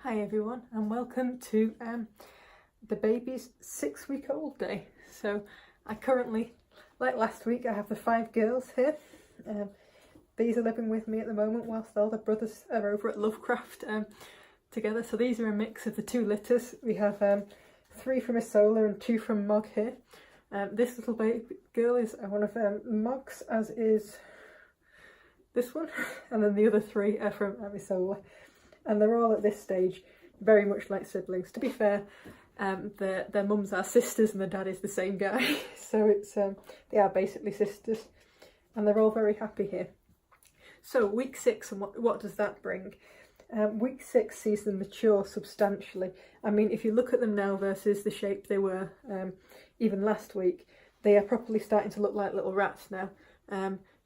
Hi everyone, and welcome to the baby's 6-week-old day. So I currently, like last week, I have the 5 girls here. These are living with me at the moment whilst all the brothers are over at Lovecraft together. So these are a mix of the 2 litters. We have 3 from Isola and 2 from Mog here. This little baby girl is one of Mog's, as is this one, and then the other 3 are from Isola. And they're all at this stage very much like siblings. To be fair, their mums are sisters and their dad is the same guy. So it's they are basically sisters, and they're all very happy here. So week 6, and what does that bring? Week 6 sees them mature substantially. I mean, if you look at them now versus the shape they were even last week, they are properly starting to look like little rats now.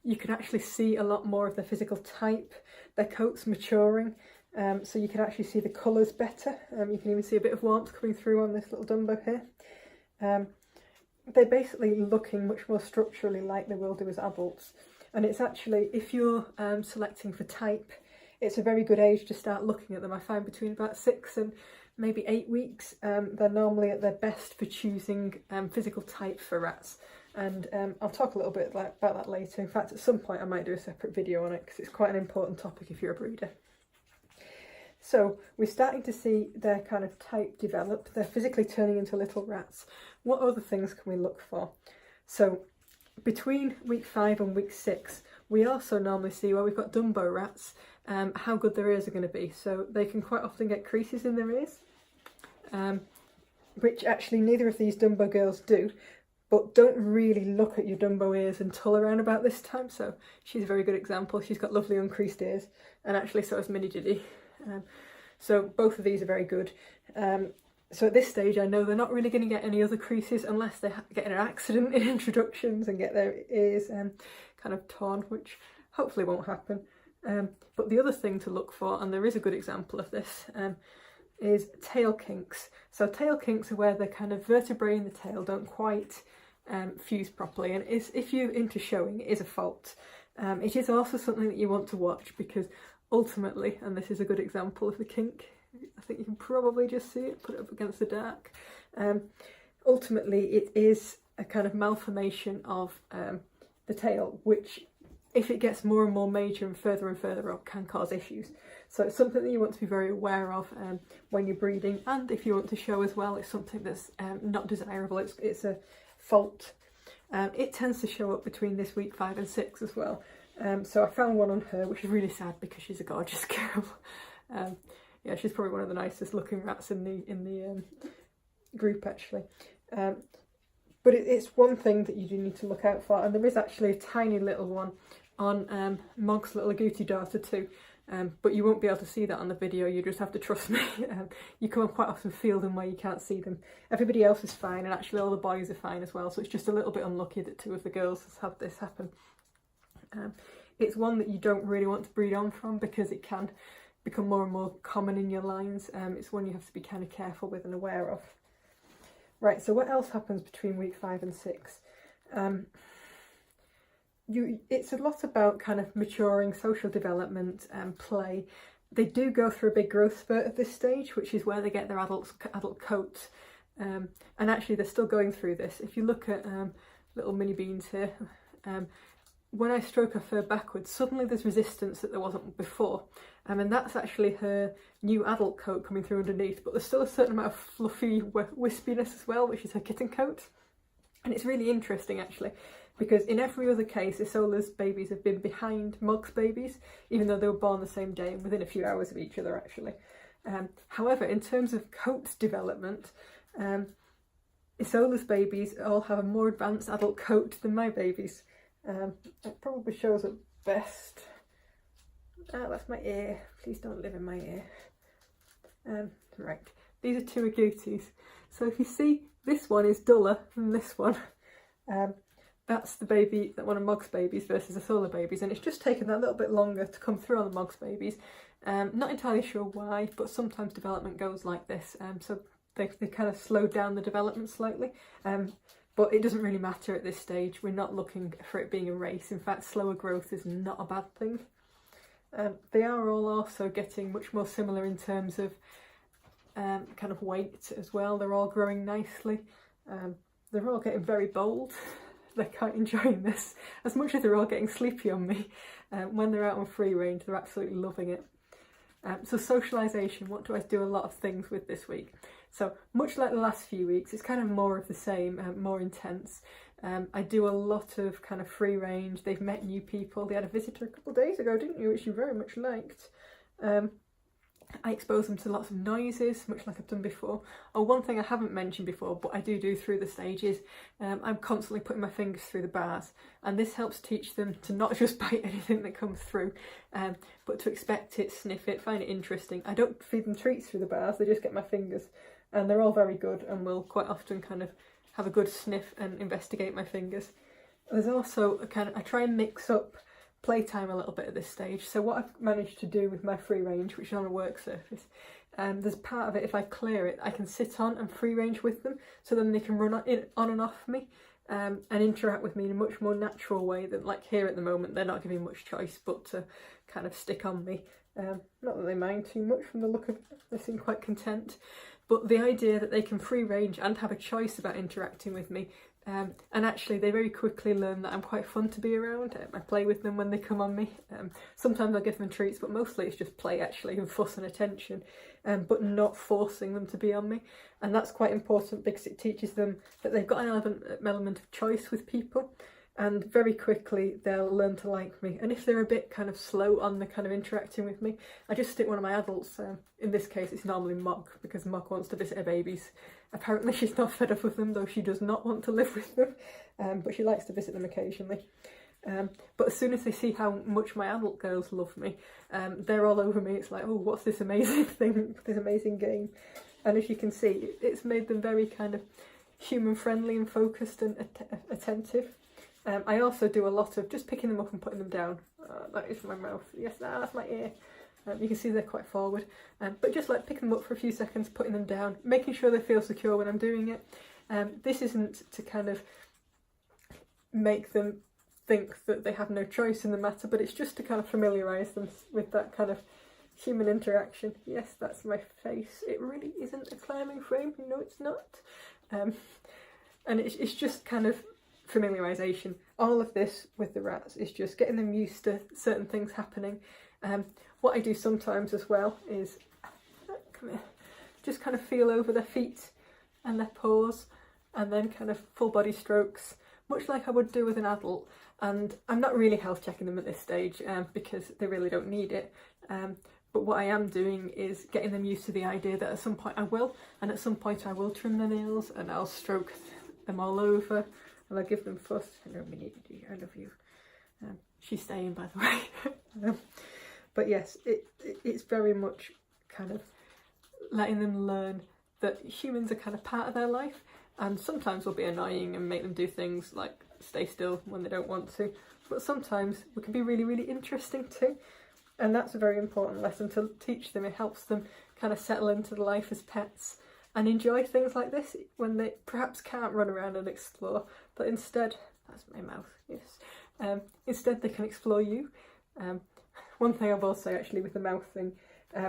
You can actually see a lot more of their physical type, their coats maturing. So you can actually see the colours better. You can even see a bit of warmth coming through on this little Dumbo here. They're basically looking much more structurally like they will do as adults. And it's actually, if you're selecting for type, it's a very good age to start looking at them. I find between about 6 and maybe 8 weeks, they're normally at their best for choosing physical type for rats. And I'll talk a little bit about that later. In fact, at some point I might do a separate video on it because it's quite an important topic if you're a breeder. So we're starting to see their kind of type develop. They're physically turning into little rats. What other things can we look for? So between week 5 and week 6, we also normally see where we've got Dumbo rats, how good their ears are going to be. So they can quite often get creases in their ears, which actually neither of these Dumbo girls do. But don't really look at your Dumbo ears until around about this time. So she's a very good example. She's got lovely uncreased ears, and actually so has Mini Diddy. So both of these are very good. So at this stage I know they're not really going to get any other creases unless they get in an accident in introductions and get their ears kind of torn, which hopefully won't happen. But the other thing to look for, and there is a good example of this, is tail kinks. So tail kinks are where the kind of vertebrae in the tail don't quite fuse properly, and if you're into showing, it is a fault. It is also something that you want to watch because ultimately, and this is a good example of the kink, I think you can probably just see it, put it up against the dark. Ultimately, it is a kind of malformation of the tail, which, if it gets more and more major and further up, can cause issues. So it's something that you want to be very aware of when you're breeding, and if you want to show as well, it's something that's not desirable. It's a fault. It tends to show up between this week 5 and 6 as well. So I found one on her, which is really sad because she's a gorgeous girl. Yeah, she's probably one of the nicest looking rats in the group actually. But it's one thing that you do need to look out for, and there is actually a tiny little one on Mog's little agouti daughter too. But you won't be able to see that on the video, you just have to trust me. You can quite often feel them where you can't see them. Everybody else is fine, and actually all the boys are fine as well, so it's just a little bit unlucky that 2 of the girls has had this happen. It's one that you don't really want to breed on from because it can become more and more common in your lines. It's one you have to be kind of careful with and aware of. Right, so what else happens between week 5 and 6? It's a lot about kind of maturing, social development and play. They do go through a big growth spurt at this stage, which is where they get their adult coat. And actually they're still going through this. If you look at little mini beans here, when I stroke her fur backwards, suddenly there's resistance that there wasn't before. And that's actually her new adult coat coming through underneath, but there's still a certain amount of fluffy wispiness as well, which is her kitten coat. And it's really interesting actually, because in every other case, Isola's babies have been behind Mog's babies, even though they were born the same day and within a few hours of each other actually. However, in terms of coat development, Isola's babies all have a more advanced adult coat than my babies. It probably shows it best. That's my ear. Please don't live in my ear. Right, these are 2 agoutis. So if you see, this one is duller than this one. That's the baby, one of Mog's babies versus the Isola babies, and it's just taken that little bit longer to come through on the Mog's babies. Not entirely sure why, but sometimes development goes like this. So they kind of slowed down the development slightly. But it doesn't really matter at this stage. We're not looking for it being a race. In fact, slower growth is not a bad thing. They are all also getting much more similar in terms of kind of weight as well. They're all growing nicely. They're all getting very bold. They're quite enjoying this. As much as they're all getting sleepy on me, when they're out on free range, they're absolutely loving it. So socialisation, what do I do a lot of things with this week? So much like the last few weeks, it's kind of more of the same, more intense. I do a lot of kind of free range. They've met new people. They had a visitor a couple of days ago, didn't you, which you very much liked. I expose them to lots of noises, much like I've done before. Oh, one thing I haven't mentioned before, but I do through the stages, I'm constantly putting my fingers through the bars, and this helps teach them to not just bite anything that comes through, but to expect it, sniff it, find it interesting. I don't feed them treats through the bars, they just get my fingers, and they're all very good and will quite often kind of have a good sniff and investigate my fingers. There's also a kind of, I try and mix up playtime a little bit at this stage. So what I've managed to do with my free range, which is on a work surface, there's part of it, if I clear it, I can sit on and free range with them, so then they can run on and off me, and interact with me in a much more natural way than, like here at the moment, they're not giving much choice but to kind of stick on me. Not that they mind too much from the look of it, they seem quite content, but the idea that they can free range and have a choice about interacting with me, and actually they very quickly learn that I'm quite fun to be around. I play with them when they come on me. Sometimes I give them treats, but mostly it's just play actually, and fuss and attention, but not forcing them to be on me. And that's quite important because it teaches them that they've got an element of choice with people, and very quickly they'll learn to like me. And if they're a bit kind of slow on the kind of interacting with me, I just stick one of my adults, in this case it's normally Mog, because Mog wants to visit her babies. Apparently she's not fed up with them, though she does not want to live with them, but she likes to visit them occasionally. But as soon as they see how much my adult girls love me, they're all over me. It's like, oh, what's this amazing thing, this amazing game? And as you can see, it's made them very kind of human friendly and focused and attentive. I also do a lot of just picking them up and putting them down. That is my mouth. Yes, that's my ear. You can see they're quite forward. But just like picking them up for a few seconds, putting them down, making sure they feel secure when I'm doing it. This isn't to kind of make them think that they have no choice in the matter, but it's just to kind of familiarise them with that kind of human interaction. Yes, that's my face. It really isn't a climbing frame. No, it's not. And it's just kind of familiarisation. All of this with the rats is just getting them used to certain things happening. What I do sometimes as well is, come here, just kind of feel over their feet and their paws, and then kind of full body strokes, much like I would do with an adult. And I'm not really health checking them at this stage, because they really don't need it. But what I am doing is getting them used to the idea that at some point I will, and at some point I will trim their nails and I'll stroke them all over, and I'll give them fuss. I know we need to do. I love you. She's staying, by the way. But yes, it's very much kind of letting them learn that humans are kind of part of their life, and sometimes we'll be annoying and make them do things like stay still when they don't want to, but sometimes we can be really, really interesting too. And that's a very important lesson to teach them. It helps them kind of settle into the life as pets and enjoy things like this when they perhaps can't run around and explore, but instead, that's my mouth, yes, instead they can explore you. One thing I will say actually with the mouth thing,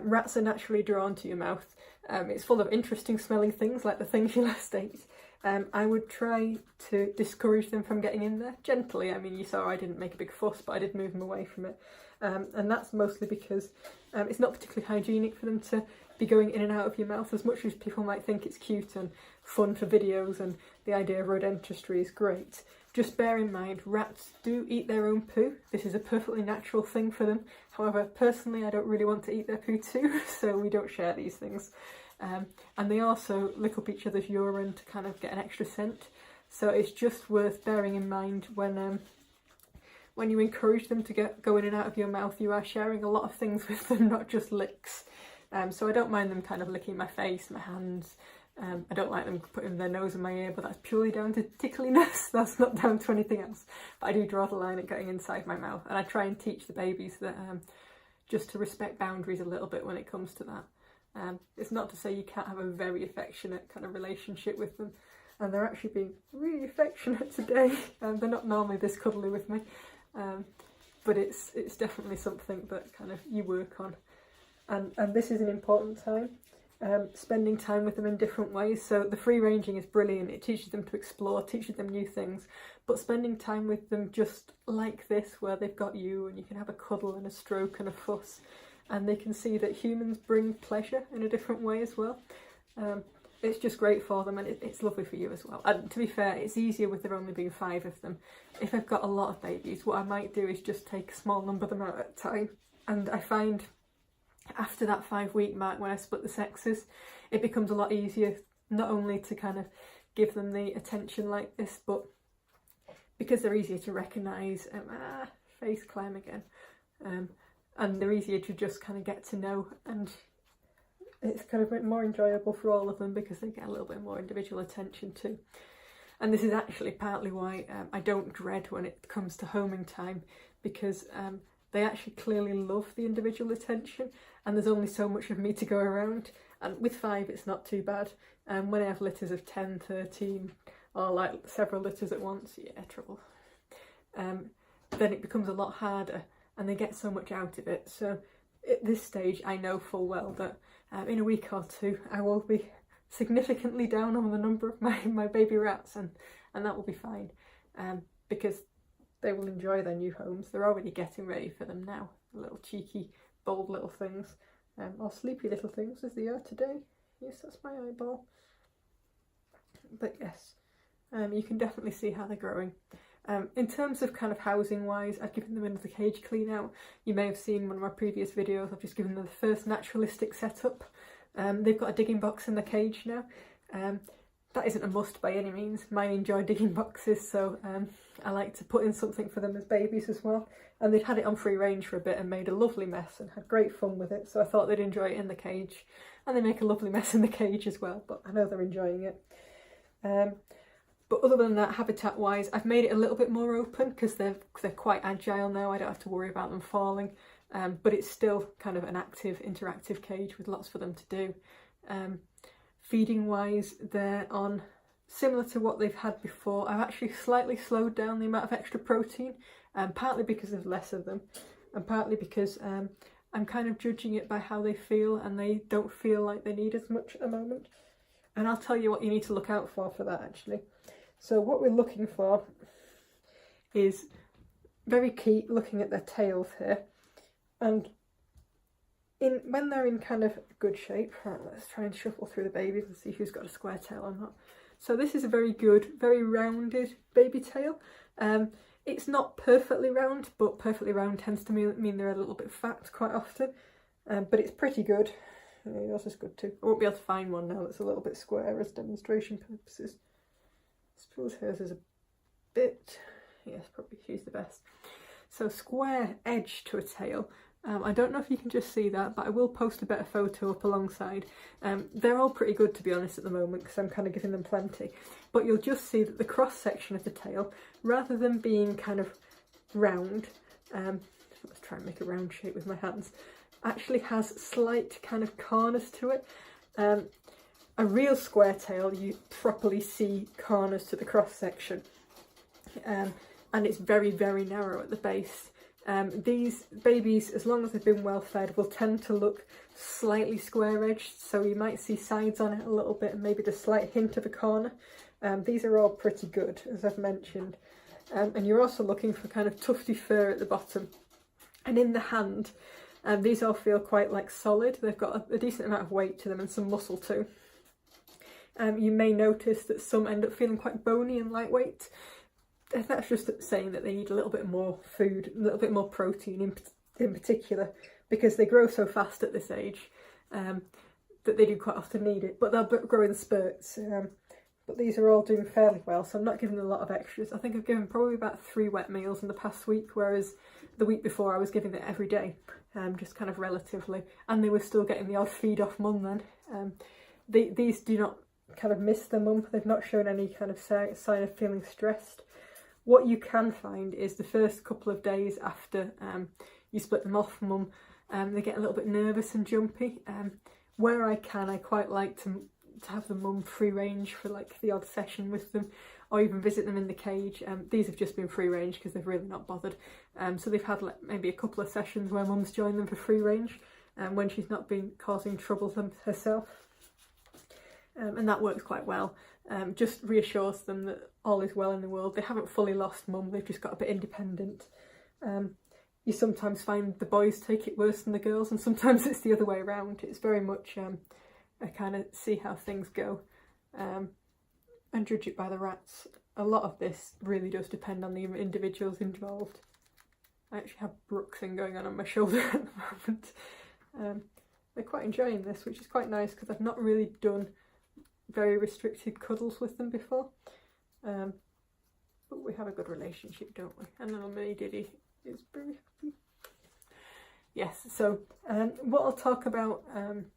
rats are naturally drawn to your mouth. It's full of interesting smelling things like the things you last ate. I would try to discourage them from getting in there gently. I mean, you saw I didn't make a big fuss, but I did move them away from it. And that's mostly because it's not particularly hygienic for them to be going in and out of your mouth, as much as people might think it's cute and fun for videos and the idea of rodentistry is great. Just bear in mind, rats do eat their own poo. This is a perfectly natural thing for them. However, personally, I don't really want to eat their poo too, so we don't share these things. And they also lick up each other's urine to kind of get an extra scent. So it's just worth bearing in mind when you encourage them to go in and out of your mouth, you are sharing a lot of things with them, not just licks. So I don't mind them kind of licking my face, my hands. I don't like them putting their nose in my ear, but that's purely down to tickliness. That's not down to anything else. But I do draw the line at getting inside my mouth, and I try and teach the babies that just to respect boundaries a little bit when it comes to that. It's not to say you can't have a very affectionate kind of relationship with them, and they're actually being really affectionate today. They're not normally this cuddly with me, but it's definitely something that kind of you work on. And this is an important time. spending time with them in different ways. So the free ranging is brilliant, it teaches them to explore, teaches them new things, but spending time with them just like this, where they've got you and you can have a cuddle and a stroke and a fuss, and they can see that humans bring pleasure in a different way as well. It's just great for them, and it's lovely for you as well. And to be fair, it's easier with there only being 5 of them. If I've got a lot of babies, what I might do is just take a small number of them out at a time. And I find after that 5-week mark, when I split the sexes, it becomes a lot easier not only to kind of give them the attention like this, but because they're easier to recognise, face climb again, and they're easier to just kind of get to know, and it's kind of more enjoyable for all of them because they get a little bit more individual attention too. And this is actually partly why I don't dread when it comes to homing time, because they actually clearly love the individual attention, and there's only so much of me to go around. And with 5 it's not too bad. When I have litters of 10, 13, or like several litters at once, yeah, trouble. Then it becomes a lot harder, and they get so much out of it. So at this stage I know full well that in a week or 2 I will be significantly down on the number of my baby rats, and that will be fine, because they will enjoy their new homes. They're already getting ready for them now, little cheeky, bold little things, or sleepy little things as they are today. Yes, that's my eyeball. But yes, you can definitely see how they're growing. In terms of kind of housing wise, I've given them another cage clean out. You may have seen one of my previous videos, I've just given them the first naturalistic setup. They've got a digging box in the cage now. That isn't a must by any means. Mine enjoy digging boxes, so I like to put in something for them as babies as well. And they'd had it on free range for a bit and made a lovely mess and had great fun with it, so I thought they'd enjoy it in the cage. And they make a lovely mess in the cage as well, but I know they're enjoying it. But other than that, habitat wise, I've made it a little bit more open because they're quite agile now. I don't have to worry about them falling, but it's still kind of an active, interactive cage with lots for them to do. Feeding wise, they're on similar to what they've had before. I've actually slightly slowed down the amount of extra protein, partly because of less of them, and partly because I'm kind of judging it by how they feel, and they don't feel like they need as much at the moment. And I'll tell you what you need to look out for that actually. So what we're looking for is very key, looking at their tails here, and when they're in kind of good shape. Right, let's try and shuffle through the babies and see who's got a square tail or not. So this is a very good, very rounded baby tail. It's not perfectly round, but perfectly round tends to mean they're a little bit fat quite often, but it's pretty good. Yours is good too. I won't be able to find one now that's a little bit square as demonstration purposes. I suppose hers is a bit, yes, probably she's the best. So square edge to a tail. I don't know if you can just see that, but I will post a better photo up alongside. They're all pretty good to be honest at the moment because I'm kind of giving them plenty. But you'll just see that the cross section of the tail, rather than being kind of round, let's try and make a round shape with my hands, actually has slight kind of corners to it. A real square tail, you properly see corners to the cross section, and it's very, very narrow at the base. These babies, as long as they've been well fed, will tend to look slightly square edged, so you might see sides on it a little bit and maybe the slight hint of a corner. These are all pretty good, as I've mentioned, and you're also looking for kind of tufty fur at the bottom. And in the hand, these all feel quite like solid. They've got a decent amount of weight to them and some muscle too. You may notice that some end up feeling quite bony and lightweight. That's just saying that they need a little bit more food, a little bit more protein in particular, because they grow so fast at this age that they do quite often need it, but they'll grow in spurts. But these are all doing fairly well, so I'm not giving them a lot of extras. I think I've given probably about 3 wet meals in the past week, whereas the week before I was giving it every day, just kind of relatively, and they were still getting the odd feed off mum then. These do not kind of miss their mum. They've not shown any kind of sign of feeling stressed. What you can find is the first couple of days after you split them off mum, they get a little bit nervous and jumpy. Where I can, I quite like to have the mum free range for like the odd session with them, or even visit them in the cage. These have just been free range because they've really not bothered. So they've had like maybe a couple of sessions where mum's joined them for free range when she's not been causing trouble herself. and that works quite well. Just reassures them that all is well in the world. They haven't fully lost mum, they've just got a bit independent. You sometimes find the boys take it worse than the girls, and sometimes it's the other way around. It's very much a kind of see how things go and judge it by the rats. A lot of this really does depend on the individuals involved. I actually have bruxing going on my shoulder at the moment. They're quite enjoying this, which is quite nice because I've not really done very restricted cuddles with them before. But we have a good relationship, don't we? And little Mini Diddy is very happy. Yes, so what I'll talk about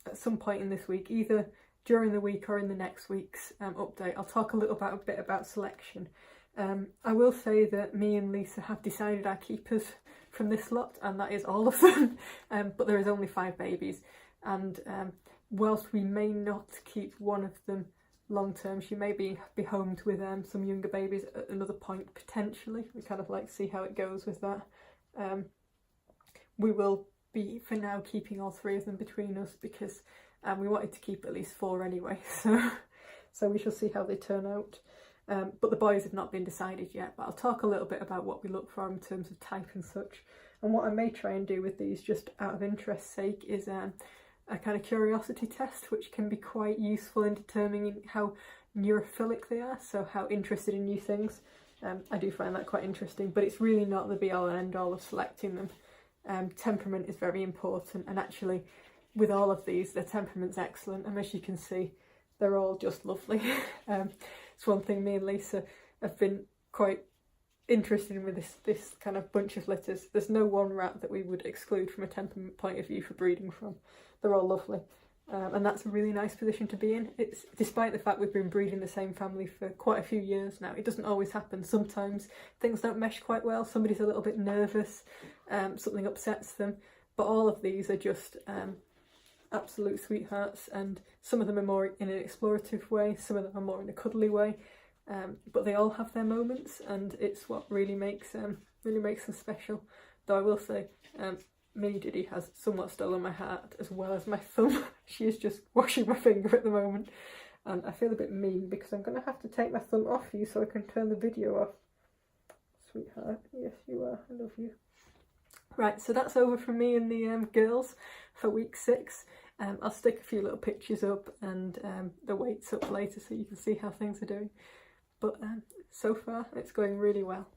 at some point in this week, either during the week or in the next week's update, I'll talk a bit about selection. I will say that me and Lisa have decided our keepers from this lot, and that is all of them, but there is only 5 babies, and whilst we may not keep one of them long term, she may be homed with some younger babies at another point potentially. We kind of like see how it goes with that. We will be for now keeping all 3 of them between us because we wanted to keep at least 4 anyway, so we shall see how they turn out. But the boys have not been decided yet, but I'll talk a little bit about what we look for in terms of type and such. And what I may try and do with these, just out of interest's sake, is a kind of curiosity test, which can be quite useful in determining how neurophilic they are, so how interested in new things. I do find that quite interesting, but it's really not the be-all and end-all of selecting them. Temperament is very important, and actually with all of these, their temperament's excellent, and as you can see, they're all just lovely. It's one thing me and Lisa have been quite interested in with this kind of bunch of litters. There's no one rat that we would exclude from a temperament point of view for breeding from. They're all lovely. And that's a really nice position to be in. It's despite the fact we've been breeding the same family for quite a few years now. It doesn't always happen. Sometimes things don't mesh quite well. Somebody's a little bit nervous. Something upsets them. But all of these are just absolute sweethearts, and some of them are more in an explorative way, some of them are more in a cuddly way, but they all have their moments, and it's what really makes them special. Though I will say, Mini Diddy has somewhat stolen my heart as well as my thumb. She is just washing my finger at the moment, and I feel a bit mean because I'm going to have to take my thumb off you so I can turn the video off. Sweetheart, yes you are, I love you. Right, so that's over from me and the girls for week 6. I'll stick a few little pictures up and the weights up later so you can see how things are doing. But so far it's going really well.